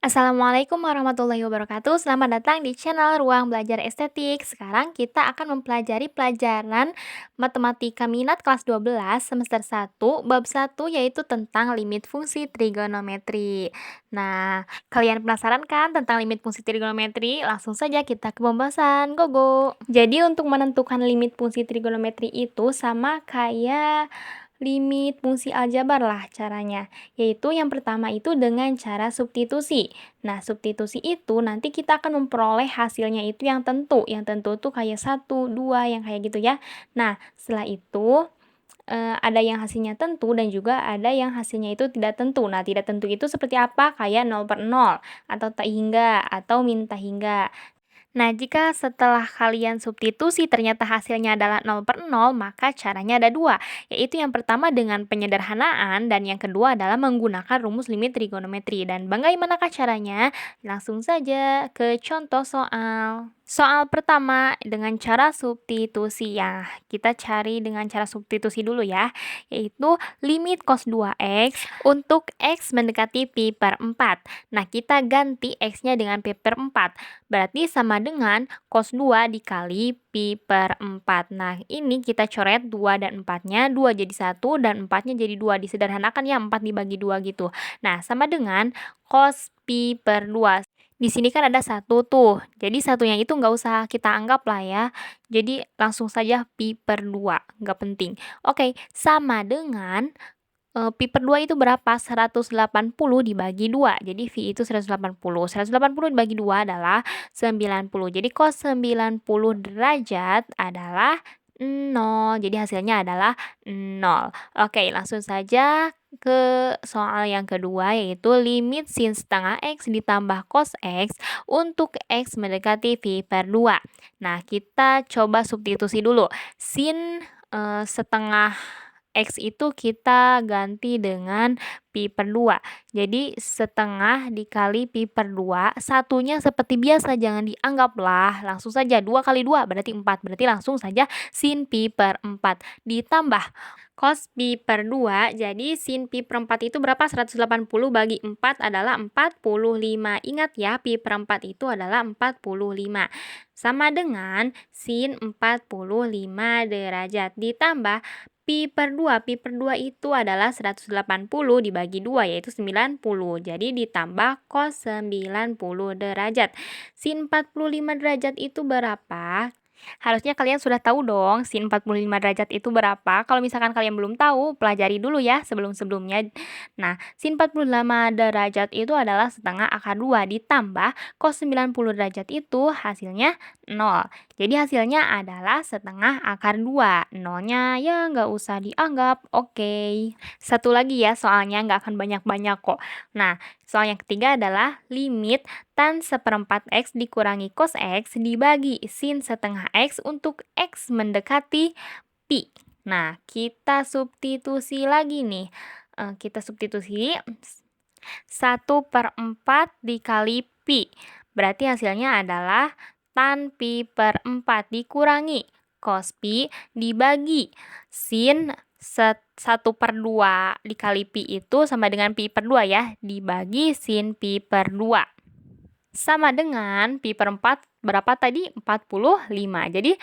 Assalamualaikum warahmatullahi wabarakatuh. Selamat datang di channel Ruang Belajar Estetik. Sekarang kita akan mempelajari pelajaran Matematika Minat kelas 12 semester 1 bab 1 yaitu tentang limit fungsi trigonometri. Nah, kalian penasaran kan tentang limit fungsi trigonometri? Langsung saja kita ke pembahasan. Go go. Jadi untuk menentukan limit fungsi trigonometri itu sama kayak limit fungsi aljabar lah caranya, yaitu yang pertama itu dengan cara substitusi. Nah, substitusi itu nanti kita akan memperoleh hasilnya itu yang tentu tuh kayak 1, 2, yang kayak gitu ya. Nah, setelah itu ada yang hasilnya tentu dan juga ada yang hasilnya itu tidak tentu. Nah, tidak tentu itu seperti apa? Kayak 0/0, atau tak hingga, atau min tak hingga. Nah, jika setelah kalian substitusi ternyata hasilnya adalah 0/0, maka caranya ada dua, yaitu yang pertama dengan penyederhanaan dan yang kedua adalah menggunakan rumus limit trigonometri. Dan bagaimanakah caranya? Langsung saja ke contoh soal. Soal pertama dengan cara substitusi ya. Kita cari dengan cara substitusi dulu ya, yaitu limit cos 2x untuk x mendekati pi per 4. Nah, kita ganti x-nya dengan pi per 4. Berarti sama dengan cos 2 dikali pi per 4. Nah, ini kita coret 2 dan 4-nya, 2 jadi 1 dan 4-nya jadi 2. Disederhanakan ya, 4 dibagi 2 gitu. Nah, sama dengan cos pi per 2. Di sini kan ada 1 tuh, jadi satunya itu nggak usah kita anggap lah ya. Jadi langsung saja pi per 2, nggak penting. Oke, sama dengan pi per 2 itu berapa? 180 dibagi 2. Jadi V itu 180. 180 dibagi 2 adalah 90. Jadi cos 90 derajat adalah 0. Jadi hasilnya adalah 0. Oke, langsung saja ke soal yang kedua, yaitu limit sin setengah X ditambah cos X untuk X mendekati V per 2. Nah, kita coba substitusi dulu. Sin setengah X itu kita ganti dengan pi per 2. Jadi setengah dikali pi per 2, satunya seperti biasa jangan dianggap lah. Langsung saja 2 kali 2 berarti 4. Berarti langsung saja sin pi per 4 ditambah cos pi per 2. Jadi sin pi per 4 itu berapa? 180 bagi 4 adalah 45. Ingat ya, pi per 4 itu adalah 45. Sama dengan sin 45 derajat ditambah pi per 2. Pi per 2 itu adalah 180 dibagi 2, yaitu 90. Jadi ditambah cos 90 derajat. Sin 45 derajat itu berapa? Harusnya kalian sudah tahu dong sin 45 derajat itu berapa. Kalau misalkan kalian belum tahu, pelajari dulu ya sebelum-sebelumnya. Nah, sin 45 derajat itu adalah setengah akar 2 ditambah cos 90 derajat itu hasilnya 0. Jadi hasilnya adalah setengah akar 2. Nolnya ya nggak usah dianggap. Oke. Satu lagi ya, soalnya nggak akan banyak-banyak kok. Nah, soal yang ketiga adalah limit tan seperempat X dikurangi cos X dibagi sin setengah X untuk X mendekati pi. Nah, kita substitusi lagi nih. Kita substitusi 1/4 dikali pi. Berarti hasilnya adalah tan pi per 4 dikurangi cos pi dibagi sin 1/2 dikali pi itu sama dengan pi per 2 ya, dibagi sin pi per 2. Sama dengan pi per 4 berapa tadi? 45. Jadi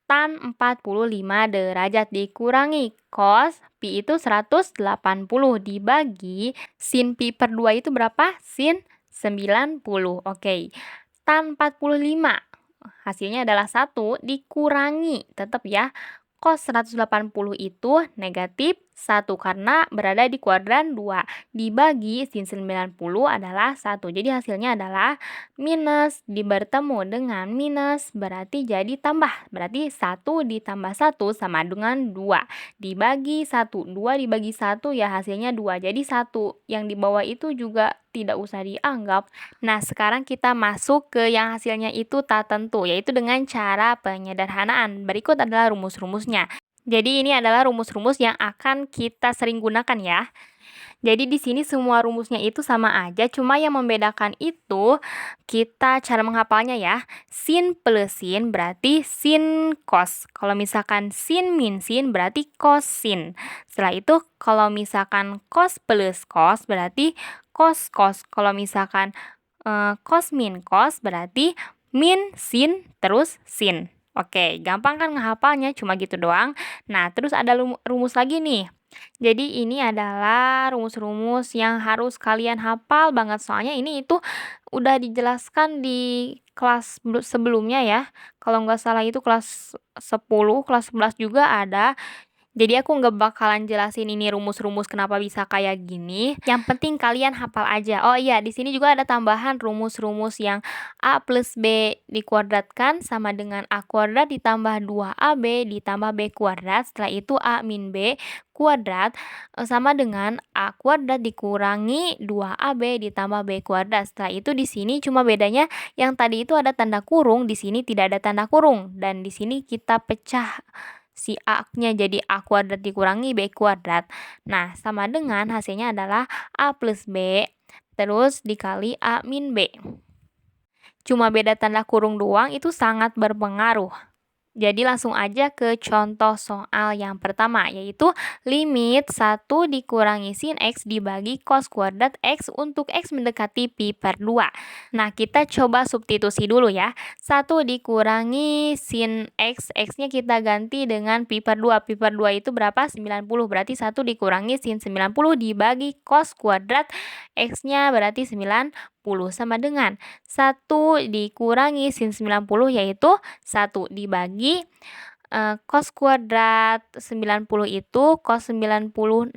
tan 45 derajat dikurangi cos pi itu 180 dibagi sin pi per 2 itu berapa? Sin 90. Oke. Tan 45 hasilnya adalah 1 dikurangi, tetap ya, cos 180 itu negatif 1 karena berada di kuadran 2. Dibagi sin 90 adalah 1. Jadi hasilnya adalah minus. Bertemu dengan minus berarti jadi tambah. Berarti 1 ditambah 1 sama dengan 2. Dibagi 1. 2 dibagi 1 ya hasilnya 2. Jadi 1 yang di bawah itu juga tidak usah dianggap. Nah, sekarang kita masuk ke yang hasilnya itu tak tentu, yaitu dengan cara penyederhanaan. Berikut adalah rumus-rumusnya. Jadi ini adalah rumus-rumus yang akan kita sering gunakan ya. Jadi di sini semua rumusnya itu sama aja, cuma yang membedakan itu kita cara menghafalnya ya. Sin plus sin berarti sin cos. Kalau misalkan sin min sin berarti cos sin. Setelah itu kalau misalkan cos plus cos berarti cos. Kalau misalkan cos min cos berarti min sin terus sin. Oke, gampang kan ngehafalnya, cuma gitu doang. Nah, terus ada rumus lagi nih. Jadi ini adalah rumus-rumus yang harus kalian hafal banget, soalnya ini itu udah dijelaskan di kelas sebelumnya ya. Kalau nggak salah itu kelas 10, kelas 11 juga ada. Jadi aku nggak bakalan jelasin ini rumus-rumus kenapa bisa kayak gini. Yang penting kalian hafal aja. Oh iya, di sini juga ada tambahan rumus-rumus yang A plus B dikuadratkan sama dengan A kuadrat ditambah 2AB ditambah B kuadrat. Setelah itu A min B kuadrat sama dengan A kuadrat dikurangi 2AB ditambah B kuadrat. Setelah itu di sini cuma bedanya yang tadi itu ada tanda kurung, di sini tidak ada tanda kurung. Dan di sini kita pecah si A-nya jadi A kuadrat dikurangi B kuadrat. Nah, sama dengan hasilnya adalah A plus B terus dikali A min B. Cuma beda tanda kurung doang itu sangat berpengaruh. Jadi langsung aja ke contoh soal yang pertama, yaitu limit 1 dikurangi sin X dibagi cos kuadrat X untuk X mendekati pi per 2. Nah, kita coba substitusi dulu ya. 1 dikurangi sin X, X-nya kita ganti dengan pi per 2. Pi per 2 itu berapa? 90. Berarti 1 dikurangi sin 90 dibagi cos kuadrat X-nya berarti 90 sama dengan 1 dikurangi sin 90 yaitu 1 dibagi cos kuadrat 90 itu cos 90 0,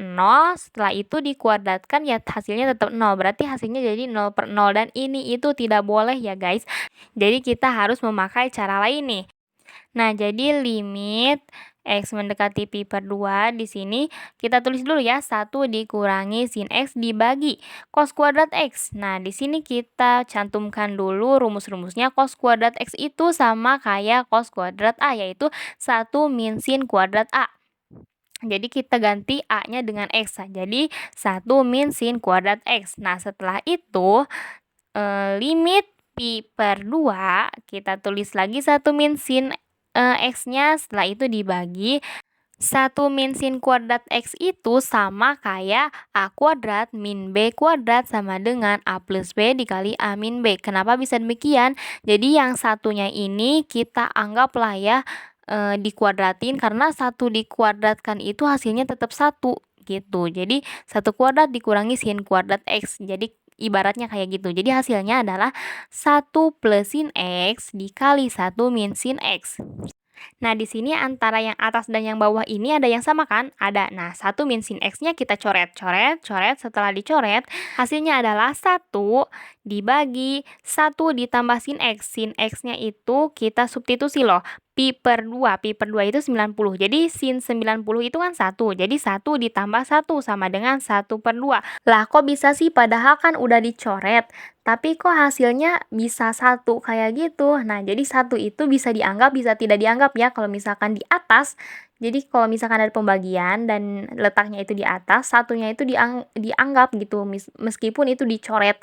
setelah itu dikuadratkan ya hasilnya tetap 0, berarti hasilnya jadi 0 per 0 dan ini itu tidak boleh ya guys. Jadi kita harus memakai cara lain nih. Nah, jadi limit X mendekati pi per 2 di sini kita tulis dulu ya, 1 dikurangi sin X dibagi cos kuadrat X. Nah, di sini kita cantumkan dulu rumus-rumusnya. Cos kuadrat X itu sama kayak cos kuadrat A, yaitu 1 min sin kuadrat A. Jadi kita ganti A-nya dengan X. Jadi 1 min sin kuadrat X. Nah, setelah itu limit pi per 2 kita tulis lagi 1 min sin X-nya, setelah itu dibagi 1 min sin kuadrat X itu sama kayak A kuadrat min B kuadrat sama dengan A plus B dikali A min B. Kenapa bisa demikian? Jadi yang satunya ini kita anggaplah ya dikuadratin, karena 1 dikuadratkan itu hasilnya tetap 1 gitu. Jadi 1 kuadrat dikurangi sin kuadrat X. Jadi ibaratnya kayak gitu. Jadi hasilnya adalah 1 plus sin X dikali 1 min sin X. Nah, di sini antara yang atas dan yang bawah ini ada yang sama kan? Ada. Nah, 1 min sin X-nya kita coret. Setelah dicoret, hasilnya adalah 1 dibagi 1 ditambah sin X. Sin X-nya itu kita substitusi loh. Pi per 2. Pi per 2 itu 90. Jadi sin 90 itu kan 1. Jadi 1 ditambah 1 sama dengan 1 per 2. Lah, kok bisa sih? Padahal kan udah dicoret. Tapi kok hasilnya bisa 1 kayak gitu. Nah, jadi 1 itu bisa dianggap, bisa tidak dianggap ya. Kalau misalkan di atas, jadi kalau misalkan ada pembagian dan letaknya itu di atas, satunya itu dianggap gitu, meskipun itu dicoret.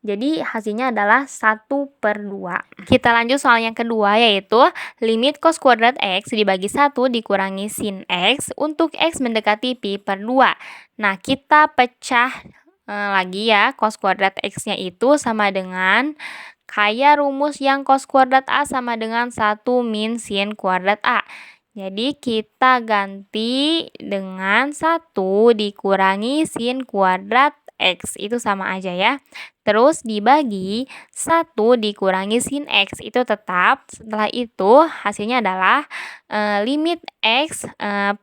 Jadi hasilnya adalah 1 per 2. Kita lanjut soal yang kedua, yaitu limit cos kuadrat X dibagi 1 dikurangi sin X untuk X mendekati pi per 2. Nah, kita pecah lagi ya, cos kuadrat X-nya itu sama dengan kayak rumus yang cos kuadrat A sama dengan 1 min sin kuadrat A. Jadi kita ganti dengan 1 dikurangi sin kuadrat X, itu sama aja ya. Terus dibagi 1 dikurangi sin X, itu tetap. Setelah itu hasilnya adalah limit X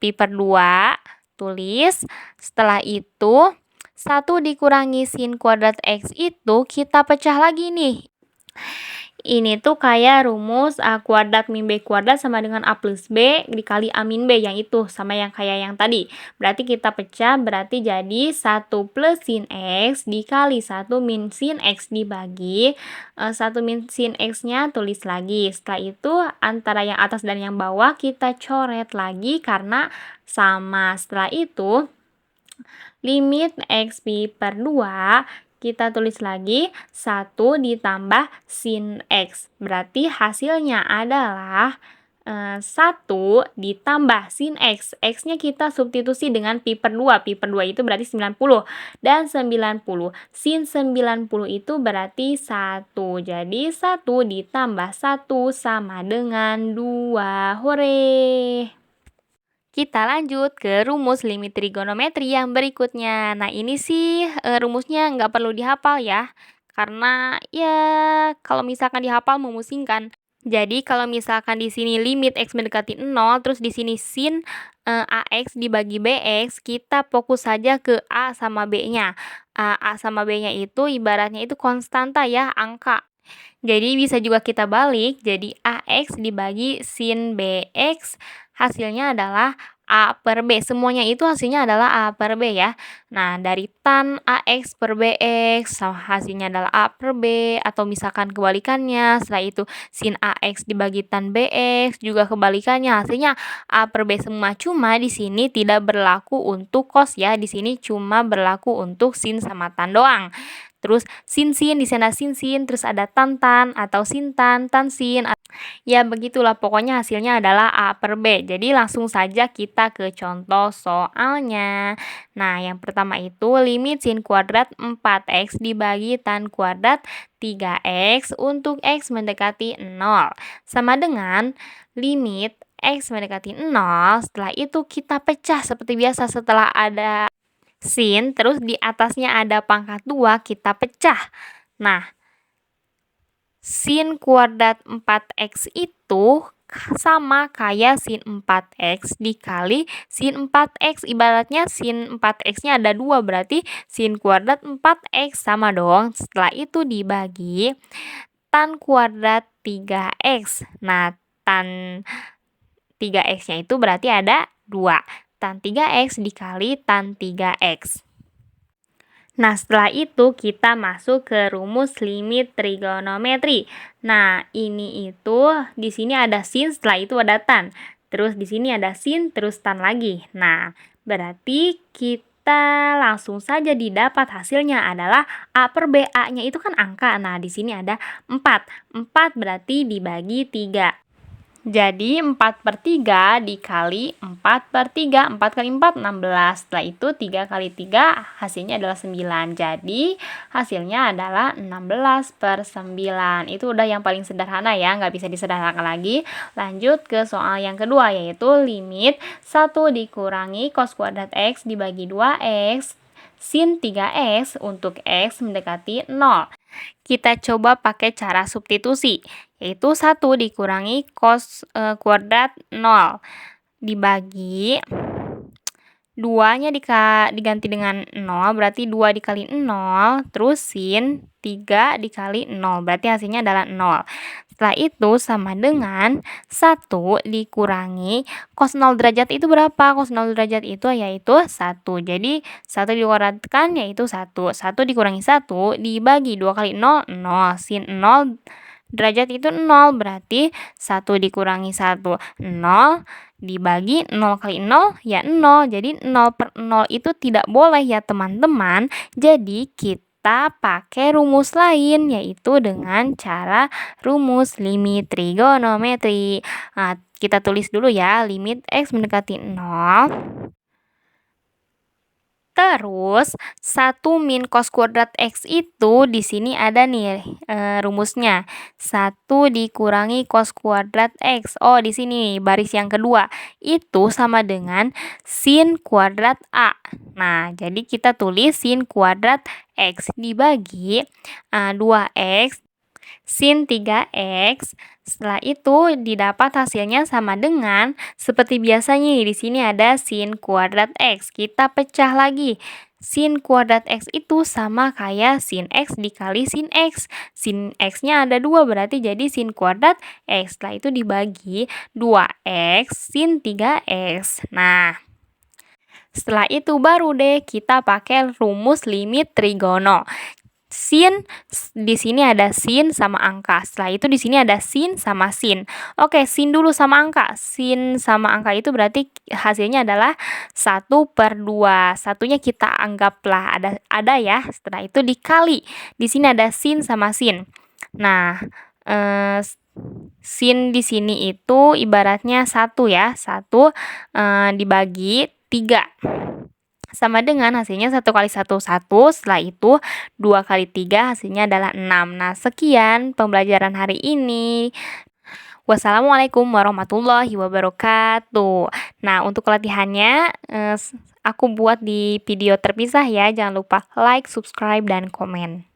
pi per 2, tulis. Setelah itu 1 dikurangi sin kuadrat X itu kita pecah lagi nih. Ini tuh kayak rumus A kuadrat min B kuadrat sama dengan A plus B dikali A min B, yang itu sama yang kayak yang tadi. Berarti kita pecah, berarti jadi 1 plus sin X dikali 1 min sin X dibagi 1 min sin X-nya tulis lagi. Setelah itu antara yang atas dan yang bawah kita coret lagi karena sama. Setelah itu limit X pi per 2 kita tulis lagi 1 ditambah sin X. Berarti hasilnya adalah 1 ditambah sin X. X-nya kita substitusi dengan pi per 2. Pi per 2 itu berarti 90. Dan 90. Sin 90 itu berarti 1. Jadi 1 ditambah 1 sama dengan 2. Hore! Kita lanjut ke rumus limit trigonometri yang berikutnya. Nah, ini sih rumusnya nggak perlu dihafal ya. Karena ya kalau misalkan dihafal memusingkan. Jadi kalau misalkan di sini limit x mendekati 0, terus di sini sin AX dibagi BX, kita fokus saja ke A sama B-nya. A sama B-nya itu ibaratnya itu konstanta ya, angka. Jadi bisa juga kita balik, jadi AX dibagi sin BX, hasilnya adalah A per B. Semuanya itu hasilnya adalah A per B ya. Nah, dari tan AX per BX, hasilnya adalah A per B, atau misalkan kebalikannya, setelah itu sin AX dibagi tan BX, juga kebalikannya, hasilnya A per B semua. Cuma di sini tidak berlaku untuk cos ya, di sini cuma berlaku untuk sin sama tan doang. Terus sin-sin, di sana sin-sin, terus ada tan-tan atau sin-tan, tan-sin. Ya begitulah pokoknya hasilnya adalah A per B. Jadi langsung saja kita ke contoh soalnya. Nah, yang pertama itu limit sin kuadrat 4x dibagi tan kuadrat 3x untuk x mendekati 0. Sama dengan limit x mendekati 0, setelah itu kita pecah seperti biasa setelah ada sin, terus di atasnya ada pangkat 2, kita pecah. Nah, sin kuadrat 4x itu sama kayak sin 4x dikali sin 4x. Ibaratnya sin 4x-nya ada 2, berarti sin kuadrat 4x sama dong. Setelah itu dibagi tan kuadrat 3x. Nah, tan 3x-nya itu berarti ada 2. Tan 3x dikali tan 3x. Nah, setelah itu kita masuk ke rumus limit trigonometri. Nah, ini itu di sini ada sin, setelah itu ada tan. Terus di sini ada sin, terus tan lagi. Nah, berarti kita langsung saja didapat hasilnya adalah A per B. A-nya itu kan angka. Nah, di sini ada 4. 4 berarti dibagi 3. Jadi 4 per 3 dikali 4 per 3. 4 kali 4, 16. Setelah itu 3 kali 3 hasilnya adalah 9. Jadi hasilnya adalah 16 per 9. Itu udah yang paling sederhana ya, nggak bisa disederhanakan lagi. Lanjut ke soal yang kedua, yaitu limit 1 dikurangi cos kuadrat x dibagi 2x sin 3x untuk x mendekati 0. Kita coba pakai cara substitusi, yaitu 1 dikurangi cos kuadrat 0 dibagi 2-nya diganti dengan 0, berarti 2 dikali 0, terus sin 3 dikali 0, berarti hasilnya adalah 0. Setelah itu sama dengan 1 dikurangi cos 0 derajat itu berapa? Cos 0 derajat itu yaitu 1. Jadi 1 dikuadratkan yaitu 1. 1 dikurangi 1 dibagi 2 kali 0, 0. Sin 0 derajat itu 0, berarti 1 dikurangi 1, 0. Dibagi 0 kali 0 ya 0. Jadi 0 per 0 itu tidak boleh ya teman-teman. Jadi kita pakai rumus lain, yaitu dengan cara rumus limit trigonometri. Nah, kita tulis dulu ya, limit x mendekati 0. Terus 1 min cos kuadrat x itu di sini ada nih rumusnya. 1 dikurangi cos kuadrat x. Oh, di sini baris yang kedua. Itu sama dengan sin kuadrat a. Nah, jadi kita tulis sin kuadrat x dibagi 2x sin 3x. Setelah itu didapat hasilnya sama dengan seperti biasanya di sini ada sin kuadrat x. Kita pecah lagi. Sin kuadrat x itu sama kayak sin x dikali sin x. Sin x-nya ada 2, berarti jadi sin kuadrat x. Setelah itu dibagi 2x sin 3x. Nah, setelah itu baru deh kita pakai rumus limit trigono. Sin di sini ada sin sama angka. Setelah itu di sini ada sin sama sin. Oke, sin dulu sama angka. Sin sama angka itu berarti hasilnya adalah 1 per 2. Satunya kita anggaplah ada ya. Setelah itu dikali. Di sini ada sin sama sin. Nah, Sin di sini itu ibaratnya 1 ya, 1 dibagi 3. Sama dengan hasilnya 1 kali 1, 1, setelah itu 2 kali 3 hasilnya adalah 6. Nah, sekian pembelajaran hari ini. Wassalamualaikum warahmatullahi wabarakatuh. Nah, untuk latihannya, aku buat di video terpisah ya, jangan lupa like, subscribe, dan komen.